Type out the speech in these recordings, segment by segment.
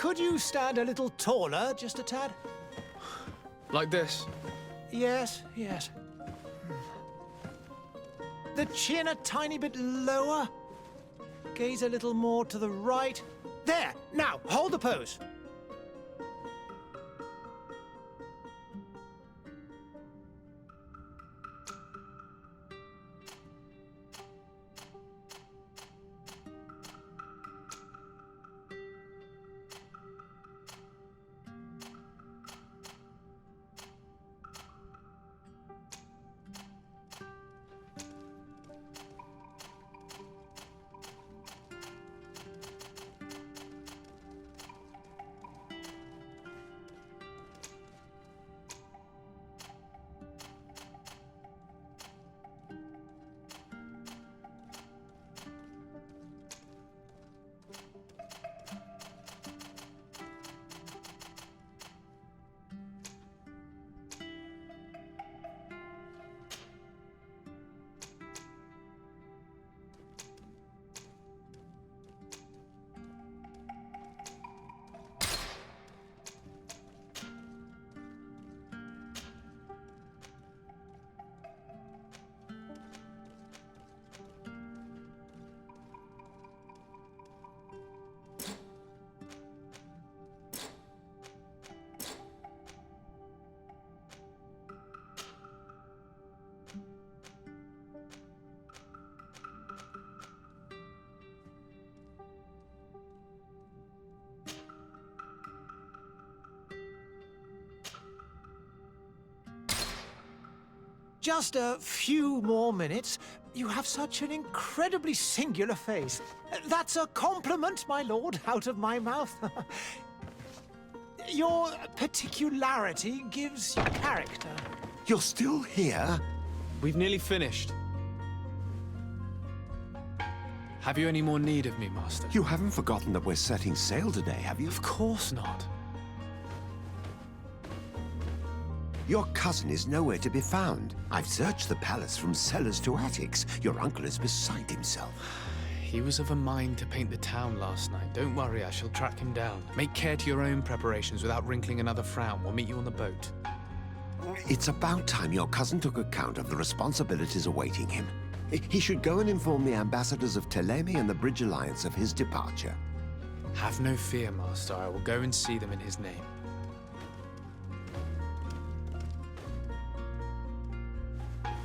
Could you stand a little taller, just a tad? Like this? Yes, yes. The chin a tiny bit lower. Gaze a little more to the right. There! Now, hold the pose. Just a few more minutes. You have such an incredibly singular face. That's a compliment, my lord, out of my mouth. Your particularity gives you character. You're still here? We've nearly finished. Have you any more need of me, Master? You haven't forgotten that we're setting sail today, have you? Of course not. Your cousin is nowhere to be found. I've searched the palace from cellars to attics. Your uncle is beside himself. He was of a mind to paint the town last night. Don't worry, I shall track him down. Make care to your own preparations without wrinkling another frown. We'll meet you on the boat. It's about time your cousin took account of the responsibilities awaiting him. He should go and inform the ambassadors of Telemi and the Bridge Alliance of his departure. Have no fear, Master. I will go and see them in his name.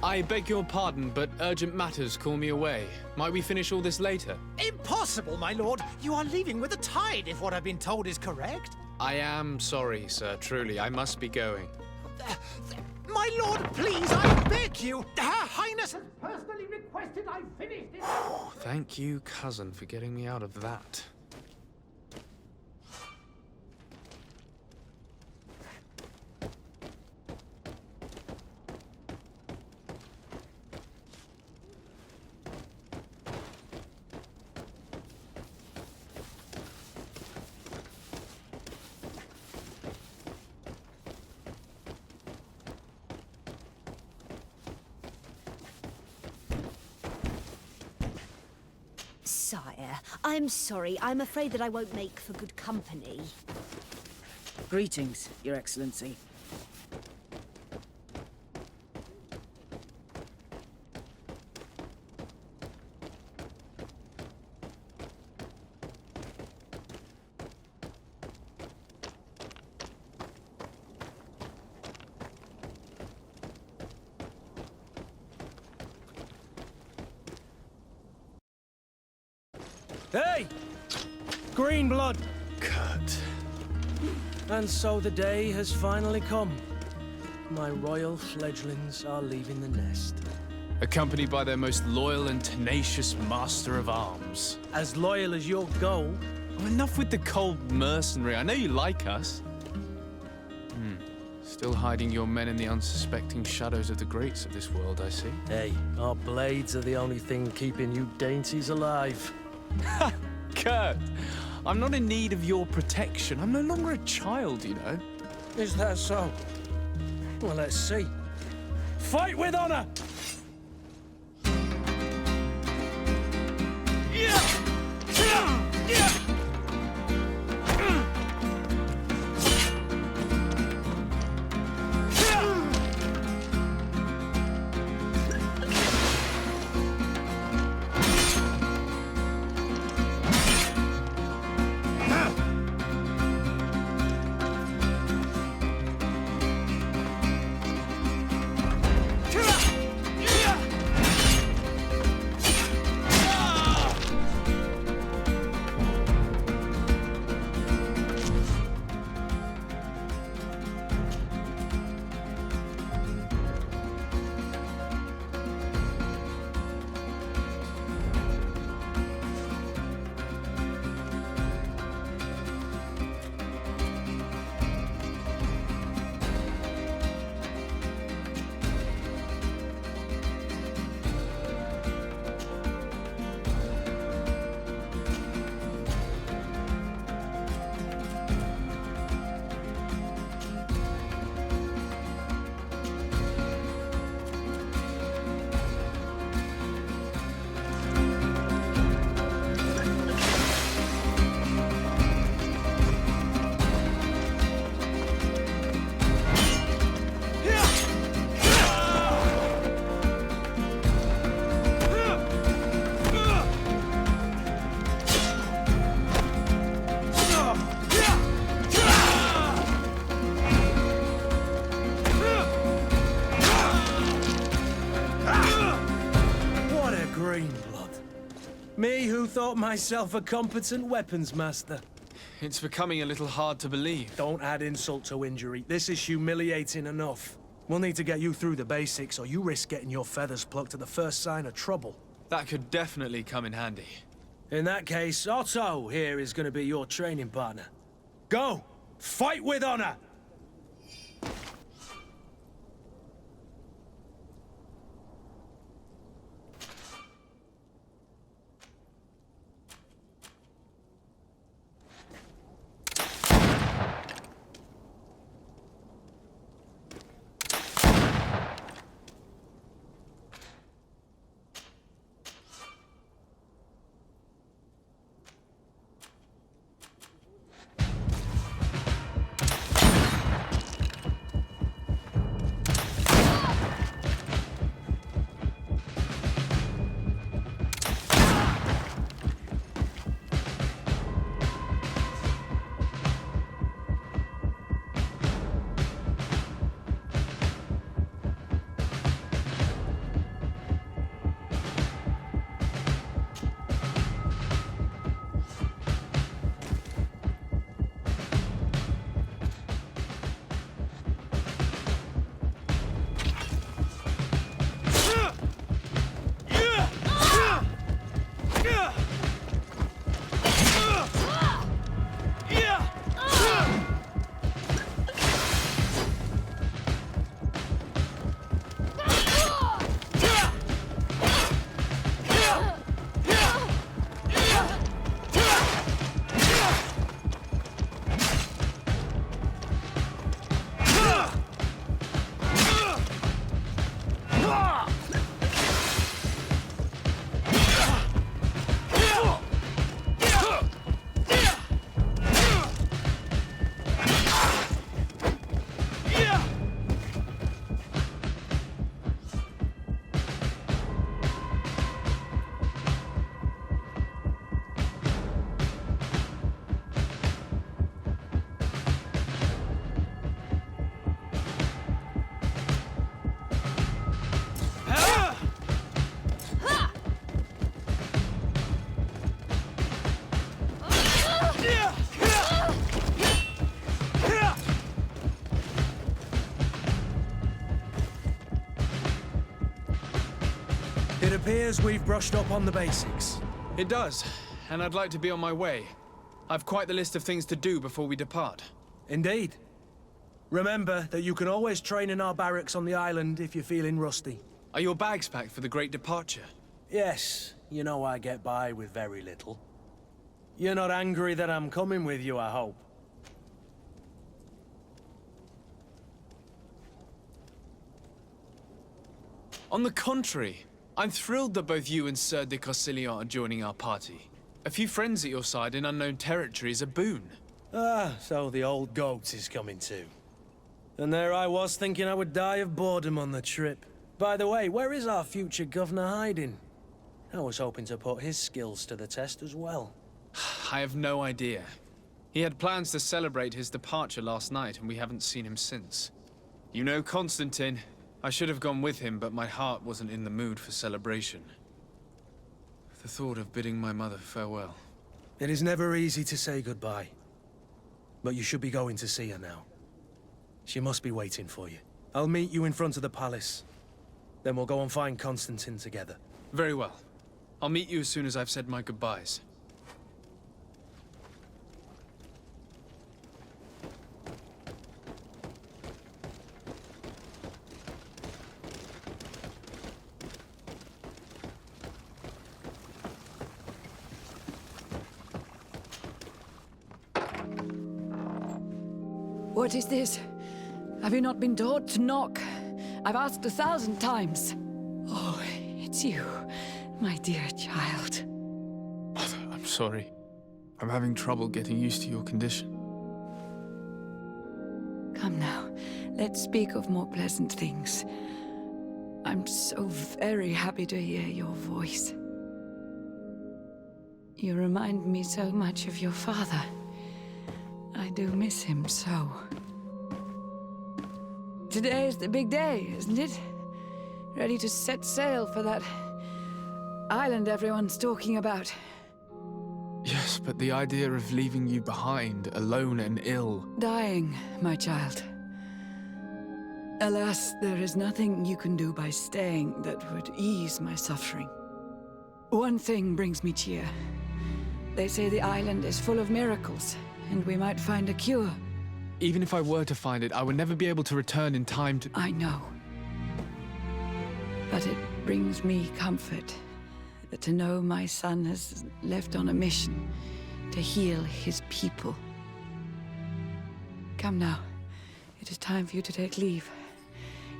I beg your pardon, but urgent matters call me away. Might we finish all this later? Impossible, my lord. You are leaving with the tide, if what I've been told is correct. I am sorry, sir. Truly, I must be going. My lord, please, I beg you. Her Highness has personally requested I finish this. Thank you, cousin, for getting me out of that. Sire, I'm sorry. I'm afraid that I won't make for good company. Greetings, Your Excellency. Hey! Green blood! Kurt. And so the day has finally come. My royal fledglings are leaving the nest. Accompanied by their most loyal and tenacious master of arms. As loyal as you'll go. Oh, enough with the cold mercenary. I know you like us. Still hiding your men in the unsuspecting shadows of the greats of this world, I see. Hey, our blades are the only thing keeping you dainties alive. Ha! Kurt! I'm not in need of your protection. I'm no longer a child, you know. Is that so? Well, let's see. Fight with honor! Me who thought myself a competent weapons master. It's becoming a little hard to believe. Don't add insult to injury. This is humiliating enough. We'll need to get you through the basics, or you risk getting your feathers plucked at the first sign of trouble. That could definitely come in handy. In that case, Otto here is going to be your training partner. Go! Fight with honor! It appears we've brushed up on the basics. It does, and I'd like to be on my way. I've quite the list of things to do before we depart. Indeed. Remember that you can always train in our barracks on the island if you're feeling rusty. Are your bags packed for the great departure? Yes, you know I get by with very little. You're not angry that I'm coming with you, I hope. On the contrary, I'm thrilled that both you and Sir de Cossillon are joining our party. A few friends at your side in unknown territory is a boon. Ah, so the old goat is coming too. And there I was thinking I would die of boredom on the trip. By the way, where is our future governor hiding? I was hoping to put his skills to the test as well. I have no idea. He had plans to celebrate his departure last night, and we haven't seen him since. You know Constantine. I should have gone with him, but my heart wasn't in the mood for celebration. The thought of bidding my mother farewell. It is never easy to say goodbye. But you should be going to see her now. She must be waiting for you. I'll meet you in front of the palace. Then we'll go and find Constantine together. Very well. I'll meet you as soon as I've said my goodbyes. What is this? Have you not been taught to knock? I've asked 1,000 times. Oh, it's you, my dear child. Mother, I'm sorry. I'm having trouble getting used to your condition. Come now, let's speak of more pleasant things. I'm so very happy to hear your voice. You remind me so much of your father. I do miss him so. Today is the big day, isn't it? Ready to set sail for that island everyone's talking about. Yes, but the idea of leaving you behind, alone and ill... Dying, my child. Alas, there is nothing you can do by staying that would ease my suffering. One thing brings me cheer. They say the island is full of miracles, and we might find a cure. Even if I were to find it, I would never be able to return in time to... I know. But it brings me comfort to know my son has left on a mission to heal his people. Come now. It is time for you to take leave.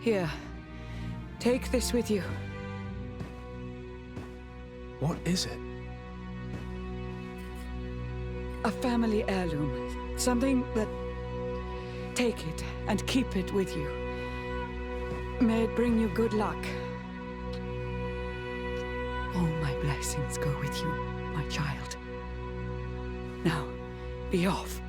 Here, take this with you. What is it? A family heirloom. Something that... Take it and keep it with you. May it bring you good luck. All my blessings go with you, my child. Now, be off.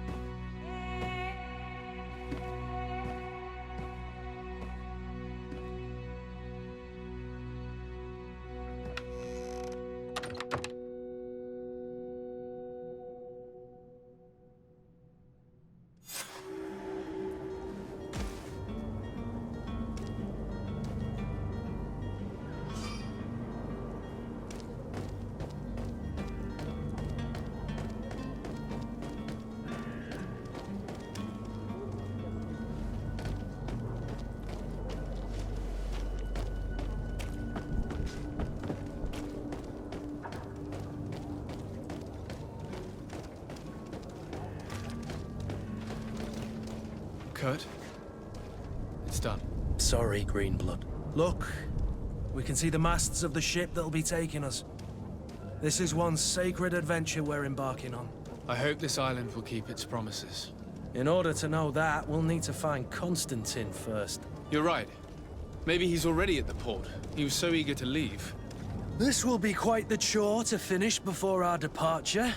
Kurt? It's done. Sorry, Greenblood. Look, we can see the masts of the ship that'll be taking us. This is one sacred adventure we're embarking on. I hope this island will keep its promises. In order to know that, we'll need to find Constantine first. You're right. Maybe he's already at the port. He was so eager to leave. This will be quite the chore to finish before our departure.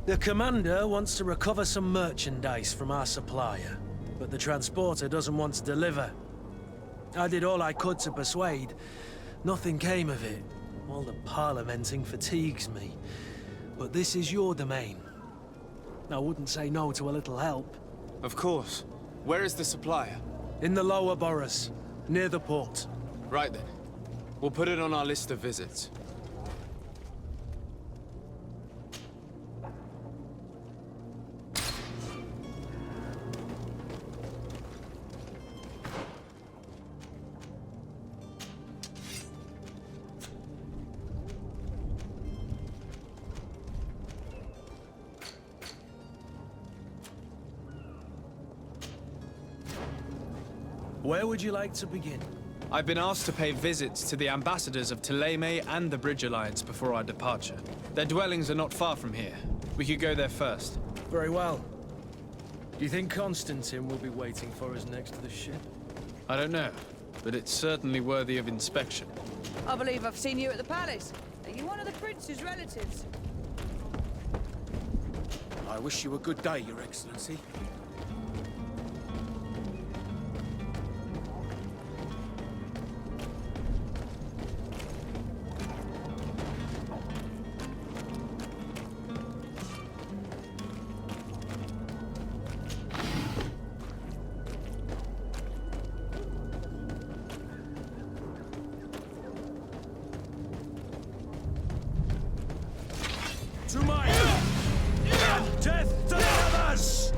The commander wants to recover some merchandise from our supplier, but the transporter doesn't want to deliver. I did all I could to persuade. Nothing came of it. All the parliamenting fatigues me. But this is your domain. I wouldn't say no to a little help. Of course. Where is the supplier? In the lower boroughs, near the port. Right then. We'll put it on our list of visits. Where would you like to begin? I've been asked to pay visits to the ambassadors of Thélème and the Bridge Alliance before our departure. Their dwellings are not far from here. We could go there first. Very well. Do you think Constantine will be waiting for us next to the ship? I don't know, but it's certainly worthy of inspection. I believe I've seen you at the palace. Are you one of the prince's relatives? I wish you a good day, Your Excellency. To my death to the others!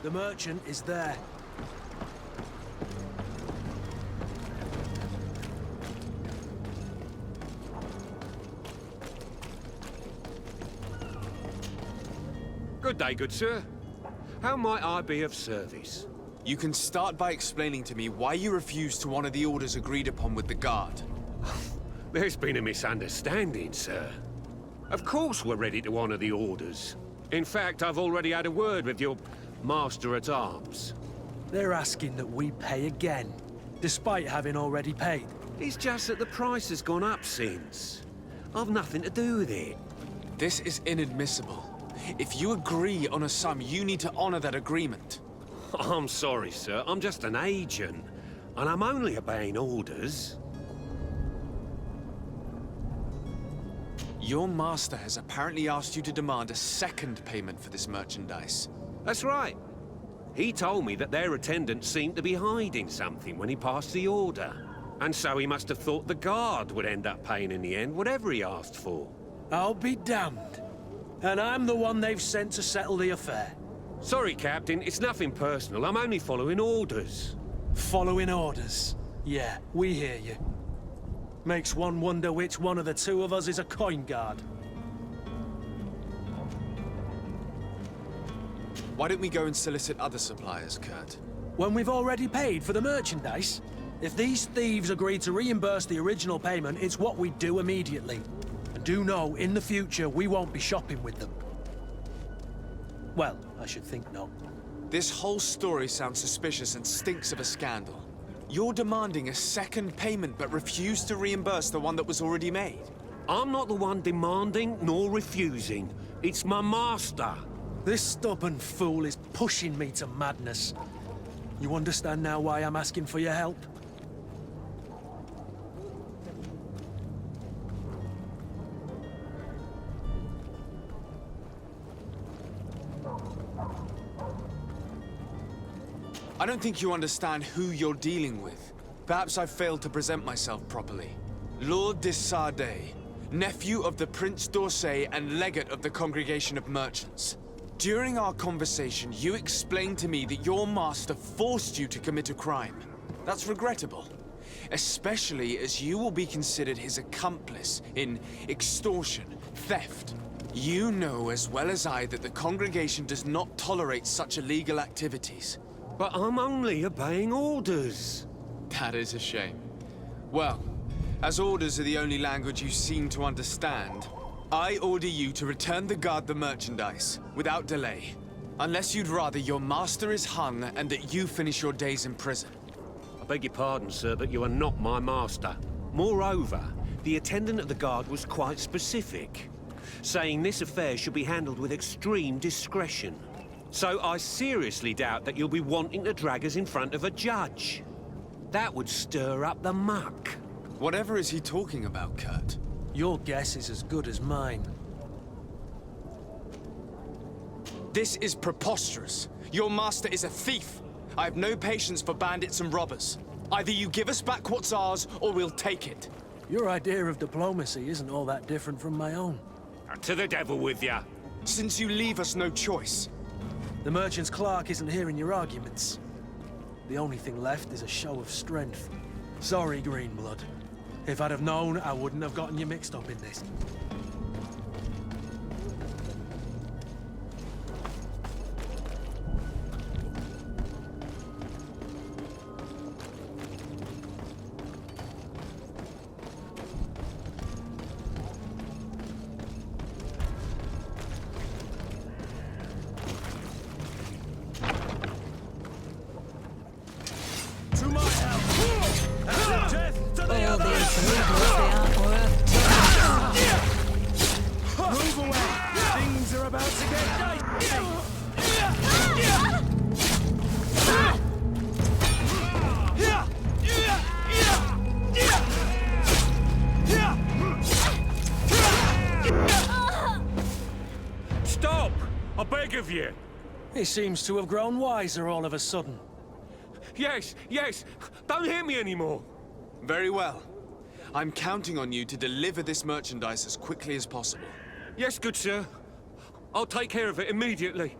The merchant is there. Good day, good sir. How might I be of service? You can start by explaining to me why you refused to honor the orders agreed upon with the guard. There's been a misunderstanding, sir. Of course we're ready to honor the orders. In fact, I've already had a word with your master-at-arms. They're asking that we pay again, despite having already paid. It's just that the price has gone up since. I've nothing to do with it. This is inadmissible. If you agree on a sum, you need to honor that agreement. I'm sorry, sir. I'm just an agent. And I'm only obeying orders. Your master has apparently asked you to demand a second payment for this merchandise. That's right. He told me that their attendant seemed to be hiding something when he passed the order. And so he must have thought the guard would end up paying in the end, whatever he asked for. I'll be damned. And I'm the one they've sent to settle the affair. Sorry, Captain. It's nothing personal. I'm only following orders. Following orders. Yeah, we hear you. Makes one wonder which one of the two of us is a coin guard. Why don't we go and solicit other suppliers, Kurt? When we've already paid for the merchandise? If these thieves agree to reimburse the original payment, it's what we do immediately. And do know, in the future, we won't be shopping with them. Well, I should think not. This whole story sounds suspicious and stinks of a scandal. You're demanding a second payment but refuse to reimburse the one that was already made. I'm not the one demanding nor refusing. It's my master. This stubborn fool is pushing me to madness. You understand now why I'm asking for your help? I don't think you understand who you're dealing with. Perhaps I failed to present myself properly. Lord de Sade, nephew of the Prince d'Orsay and legate of the Congregation of Merchants. During our conversation, you explained to me that your master forced you to commit a crime. That's regrettable, especially as you will be considered his accomplice in extortion, theft. You know as well as I that the Congregation does not tolerate such illegal activities. But I'm only obeying orders. That is a shame. Well, as orders are the only language you seem to understand, I order you to return the guard the merchandise, without delay. Unless you'd rather your master is hung and that you finish your days in prison. I beg your pardon, sir, but you are not my master. Moreover, the attendant of the guard was quite specific, saying this affair should be handled with extreme discretion. So I seriously doubt that you'll be wanting to drag us in front of a judge. That would stir up the muck. Whatever is he talking about, Kurt? Your guess is as good as mine. This is preposterous. Your master is a thief. I have no patience for bandits and robbers. Either you give us back what's ours, or we'll take it. Your idea of diplomacy isn't all that different from my own. To the devil with ya. Since you leave us no choice. The merchant's clerk isn't hearing your arguments. The only thing left is a show of strength. Sorry, Greenblood. If I'd have known, I wouldn't have gotten you mixed up in this. Stop! I beg of you! He seems to have grown wiser all of a sudden. Yes, yes! Don't hit me anymore! Very well. I'm counting on you to deliver this merchandise as quickly as possible. Yes, good sir. I'll take care of it immediately.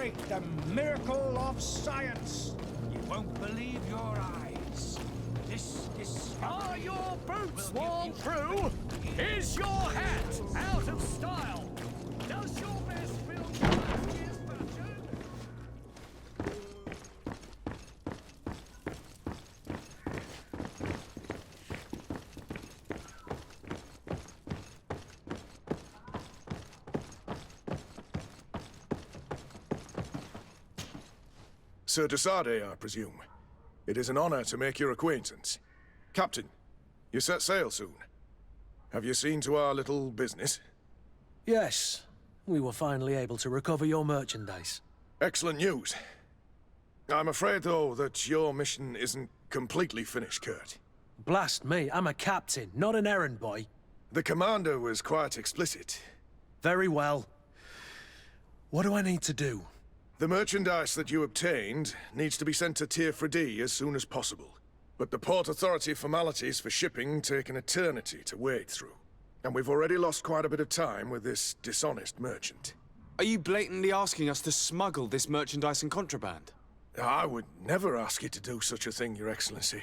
celebrate the miracle of science. You won't believe your eyes. This Are your boots worn through? Is your hat out of style? Does your best film is battered? Sir de Sade, I presume. It is an honor to make your acquaintance. Captain, you set sail soon. Have you seen to our little business? Yes. We were finally able to recover your merchandise. Excellent news. I'm afraid, though, that your mission isn't completely finished, Kurt. Blast me, I'm a captain, not an errand boy. The commander was quite explicit. Very well. What do I need to do? The merchandise that you obtained needs to be sent to Teer Fradee as soon as possible. But the Port Authority formalities for shipping take an eternity to wade through. And we've already lost quite a bit of time with this dishonest merchant. Are you blatantly asking us to smuggle this merchandise and contraband? I would never ask you to do such a thing, Your Excellency.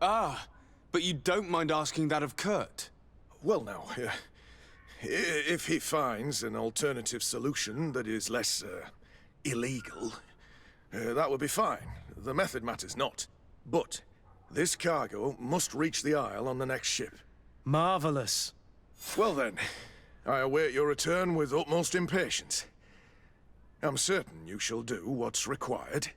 Ah, but you don't mind asking that of Kurt? Well now, if he finds an alternative solution that is less, illegal, that would be fine. The method matters not. But this cargo must reach the Isle on the next ship. Marvelous. Well then, I await your return with utmost impatience. I'm certain you shall do what's required.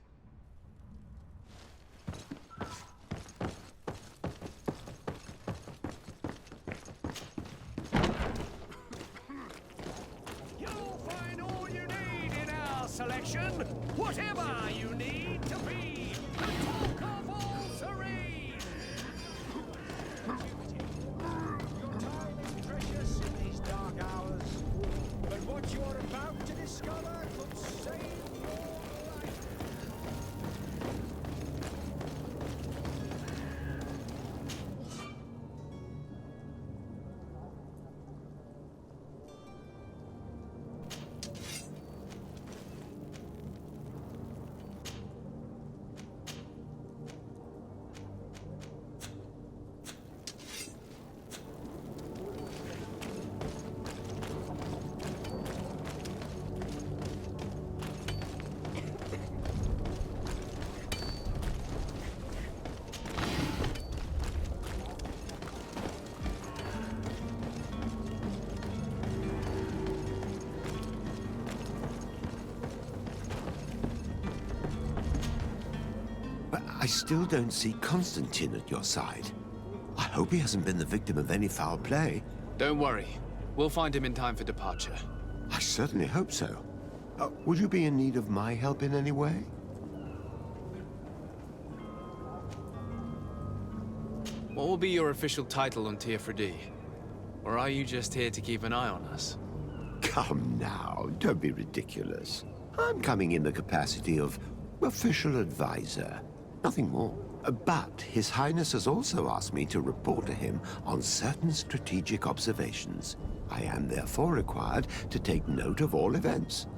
You'll find all you need in our selection. Whatever you need to be the talk of all terrain. Your time is precious in these dark hours. But what you are about to discover could save your life. But I still don't see Constantine at your side. I hope he hasn't been the victim of any foul play. Don't worry. We'll find him in time for departure. I certainly hope so. Would you be in need of my help in any way? What will be your official title on Teer Fradee? Or are you just here to keep an eye on us? Come now, don't be ridiculous. I'm coming in the capacity of official advisor. Nothing more. But His Highness has also asked me to report to him on certain strategic observations. I am therefore required to take note of all events,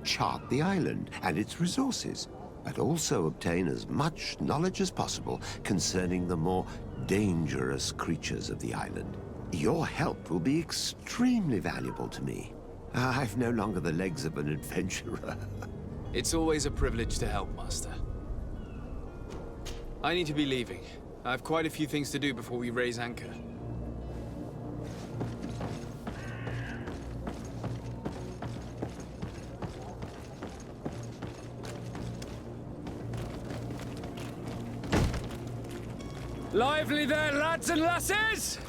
chart the island and its resources, but also obtain as much knowledge as possible concerning the more dangerous creatures of the island. Your help will be extremely valuable to me. I've no longer the legs of an adventurer. It's always a privilege to help, Master. I need to be leaving. I have quite a few things to do before we raise anchor. Lively there, lads and lasses!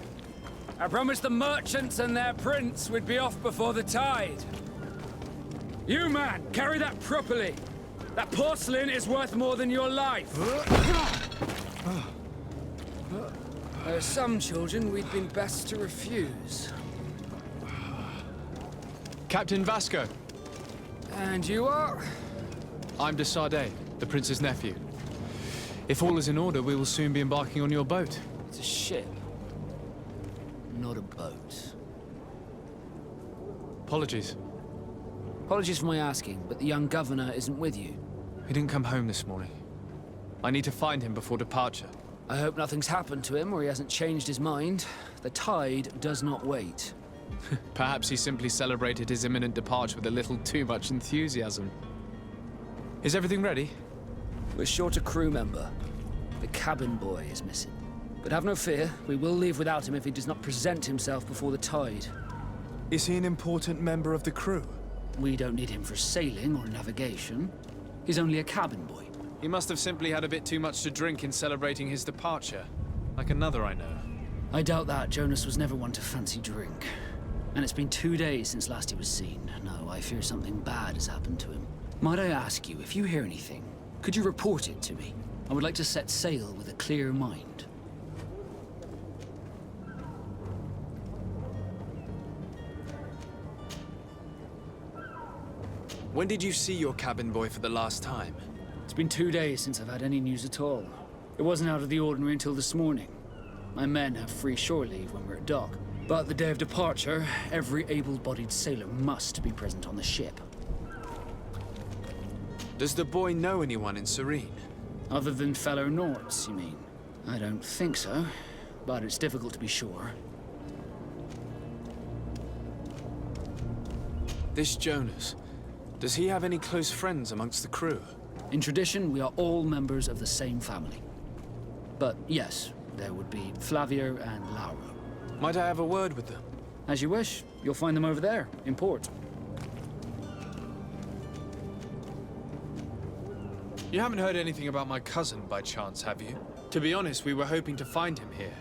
I promised the merchants and their prince we'd be off before the tide. You, man, carry that properly. That porcelain is worth more than your life. There are some children we'd been best to refuse. Captain Vasco. And you are? I'm de Sade, the prince's nephew. If all is in order, we will soon be embarking on your boat. It's a ship. Not a boat. Apologies. Apologies for my asking, but the young governor isn't with you. He didn't come home this morning. I need to find him before departure. I hope nothing's happened to him or he hasn't changed his mind. The tide does not wait. Perhaps he simply celebrated his imminent departure with a little too much enthusiasm. Is everything ready? We're short a crew member. The cabin boy is missing. But have no fear, we will leave without him if he does not present himself before the tide. Is he an important member of the crew? We don't need him for sailing or navigation. He's only a cabin boy. He must have simply had a bit too much to drink in celebrating his departure. Like another I know. I doubt that. Jonas was never one to fancy drink. And it's been 2 days since last he was seen. No, I fear something bad has happened to him. Might I ask you, if you hear anything, could you report it to me? I would like to set sail with a clear mind. When did you see your cabin boy for the last time? It's been 2 days since I've had any news at all. It wasn't out of the ordinary until this morning. My men have free shore leave when we're at dock. But the day of departure, every able-bodied sailor must be present on the ship. Does the boy know anyone in Serene? Other than fellow Nords, you mean? I don't think so, but it's difficult to be sure. This Jonas, does he have any close friends amongst the crew? In tradition, we are all members of the same family. But yes, there would be Flavia and Laura. Might I have a word with them? As you wish. You'll find them over there, in port. You haven't heard anything about my cousin by chance, have you? To be honest, we were hoping to find him here.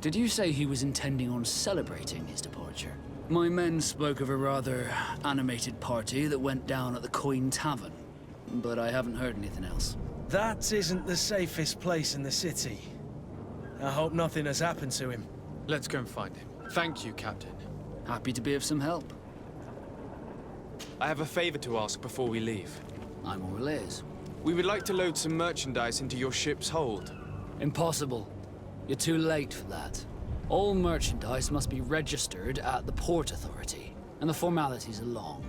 Did you say he was intending on celebrating his departure? My men spoke of a rather animated party that went down at the Coin Tavern, but I haven't heard anything else. That isn't the safest place in the city. I hope nothing has happened to him. Let's go and find him. Thank you, Captain. Happy to be of some help. I have a favor to ask before we leave. I'm all ears. We would like to load some merchandise into your ship's hold. Impossible. You're too late for that. All merchandise must be registered at the Port Authority, and the formalities are long.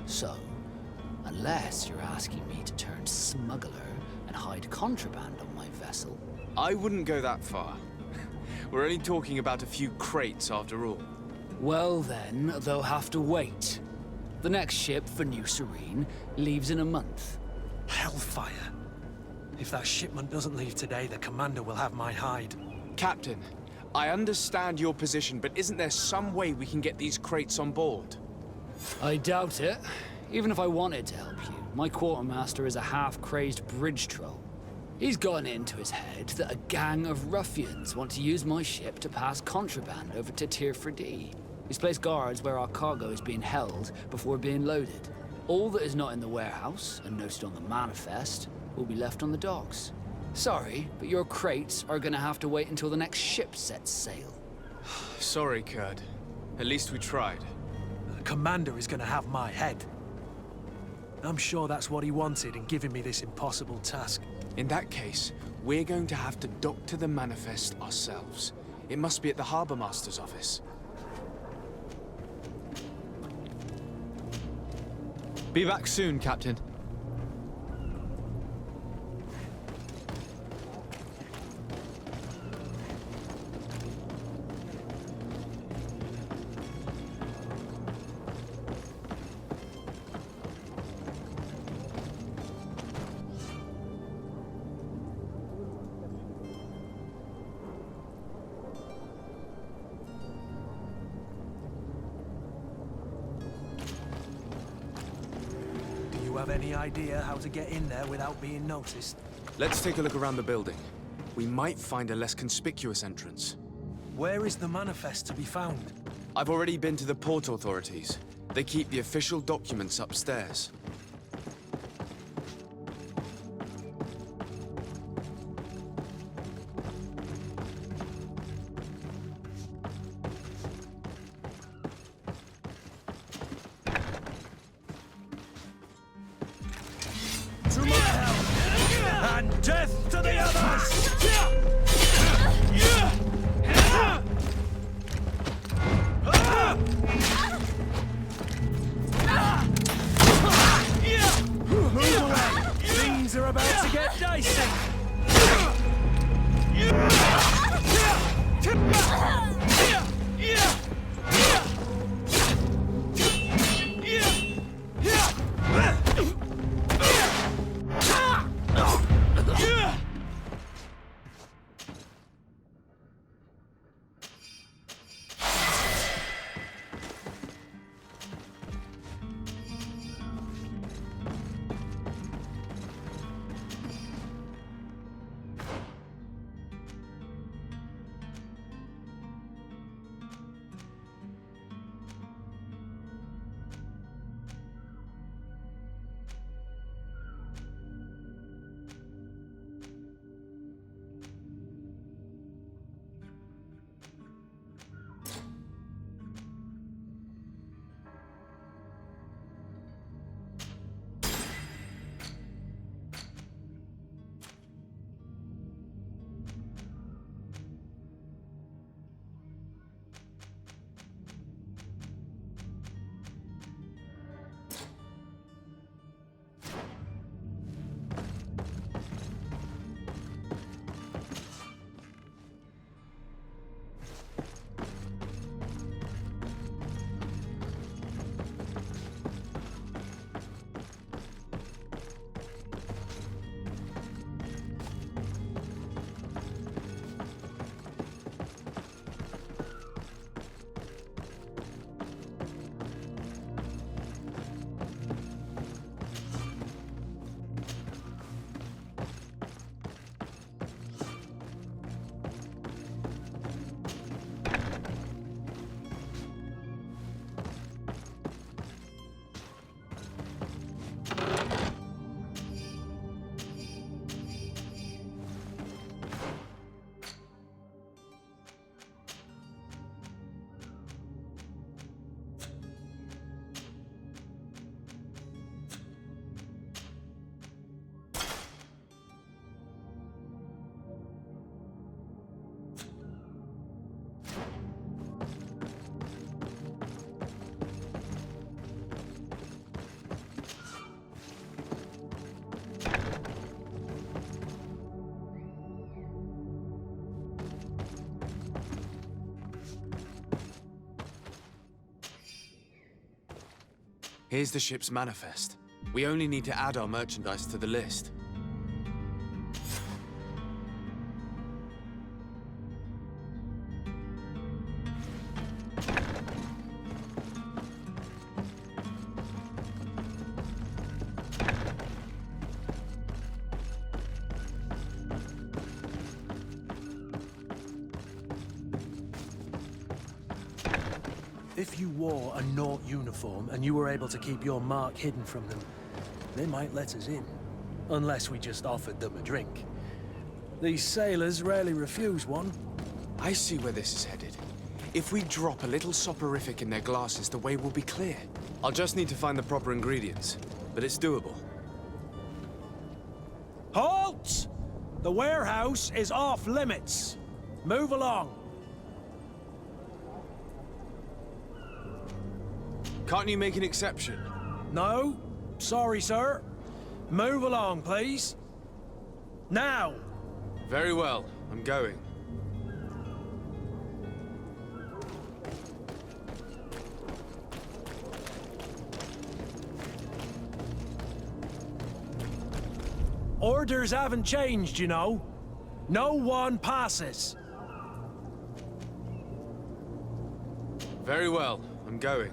So, unless you're asking me to turn smuggler and hide contraband on my vessel... I wouldn't go that far. We're only talking about a few crates after all. Well then, they'll have to wait. The next ship for New Serene leaves in a month. Hellfire. If that shipment doesn't leave today, the commander will have my hide. Captain, I understand your position, but isn't there some way we can get these crates on board? I doubt it. Even if I wanted to help you, my quartermaster is a half-crazed bridge troll. He's gotten it into his head that a gang of ruffians want to use my ship to pass contraband over to Teer Fradee. He's placed guards where our cargo is being held before being loaded. All that is not in the warehouse, and noted on the manifest, will be left on the docks. Sorry, but your crates are gonna have to wait until the next ship sets sail. Sorry, Kurt. At least we tried. The commander is gonna have my head. I'm sure that's what he wanted in giving me this impossible task. In that case, we're going to have to dock to the manifest ourselves. It must be at the Harbour Master's office. Be back soon, Captain. Have any idea how to get in there without being noticed? Let's take a look around the building. We might find a less conspicuous entrance. Where is the manifest to be found? I've already been to the port authorities. They keep the official documents upstairs. To my help! And death to the others! Here's the ship's manifest. We only need to add our merchandise to the list. If you wore a Naut uniform and you were able to keep your mark hidden from them, they might let us in. Unless we just offered them a drink. These sailors rarely refuse one. I see where this is headed. If we drop a little soporific in their glasses, the way will be clear. I'll just need to find the proper ingredients, but it's doable. Halt! The warehouse is off limits. Move along. Can't you make an exception? No. Sorry, sir. Move along, please. Now! Very well. I'm going. Orders haven't changed, you know. No one passes. Very well. I'm going.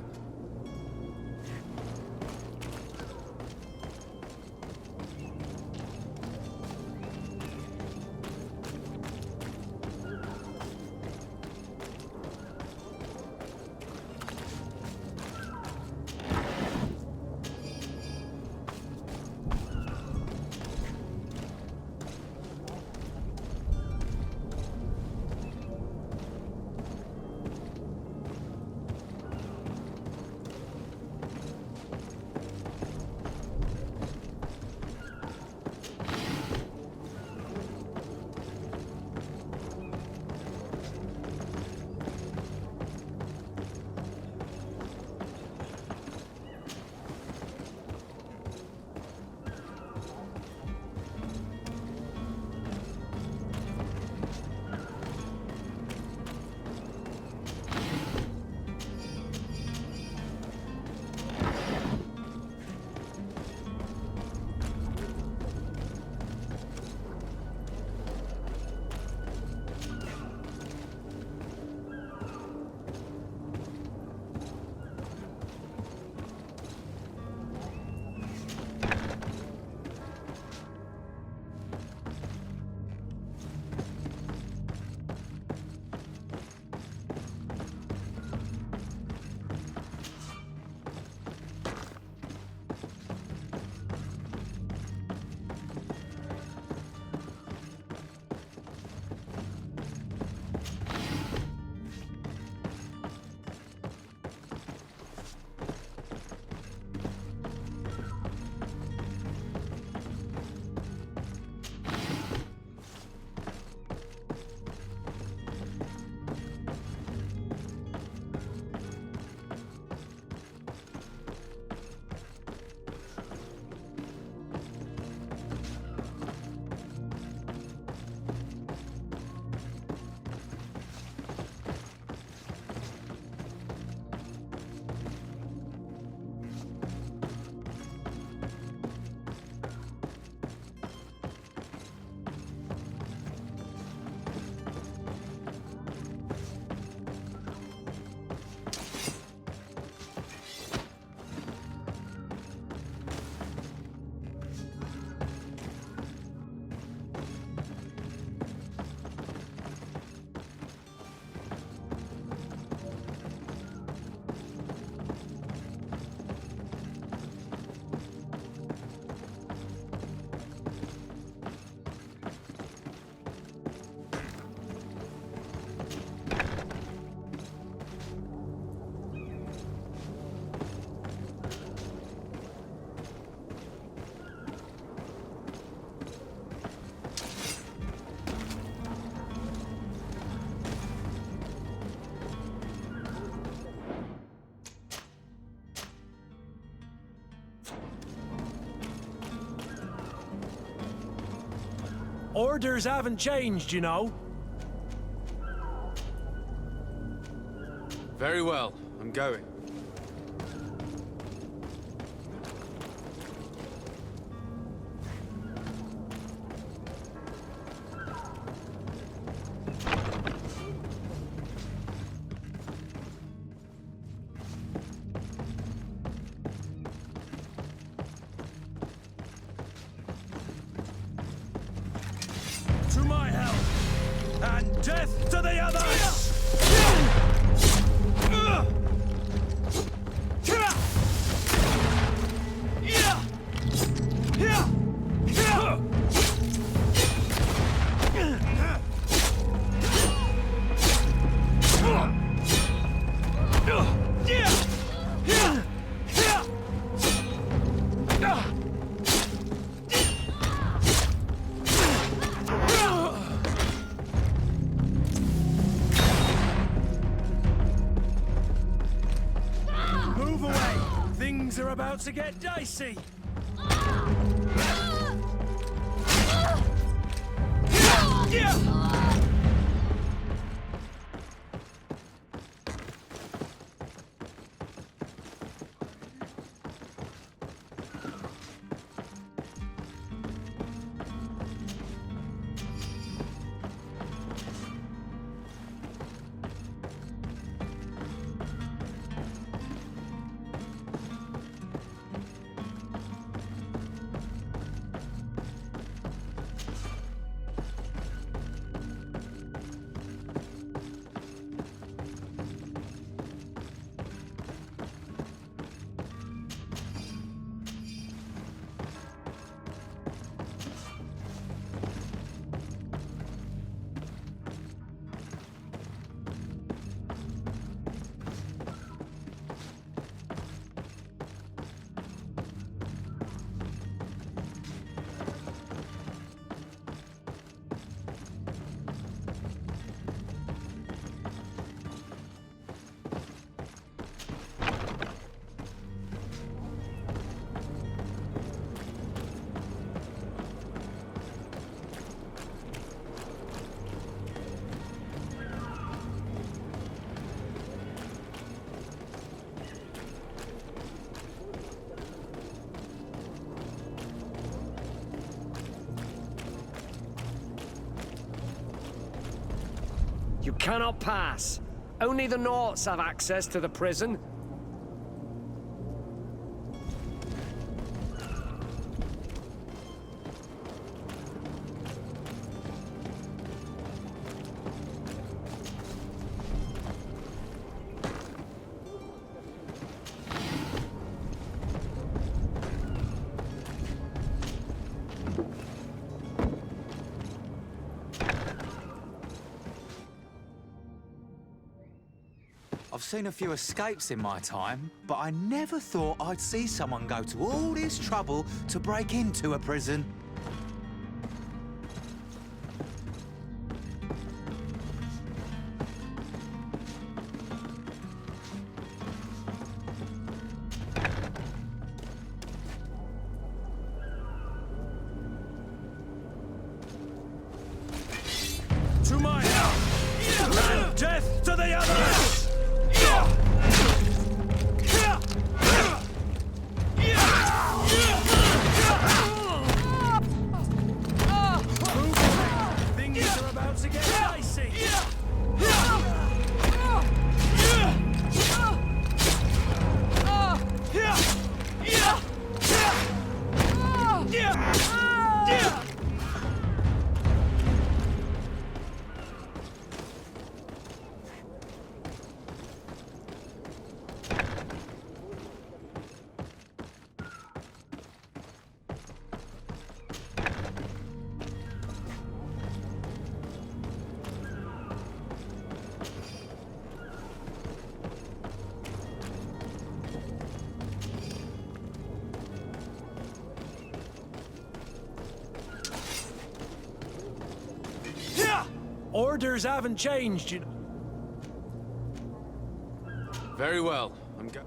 Orders haven't changed, you know. Very well. I'm going. Things are about to get dicey. You cannot pass. Only the Norts have access to the prison. I've seen a few escapes in my time, but I never thought I'd see someone go to all this trouble to break into a prison. To my house! And death to the others! Things are about to get dicey. Orders haven't changed, you know. Very well. I'm go...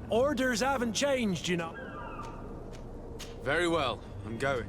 Orders haven't changed, you know. Very well. I'm going.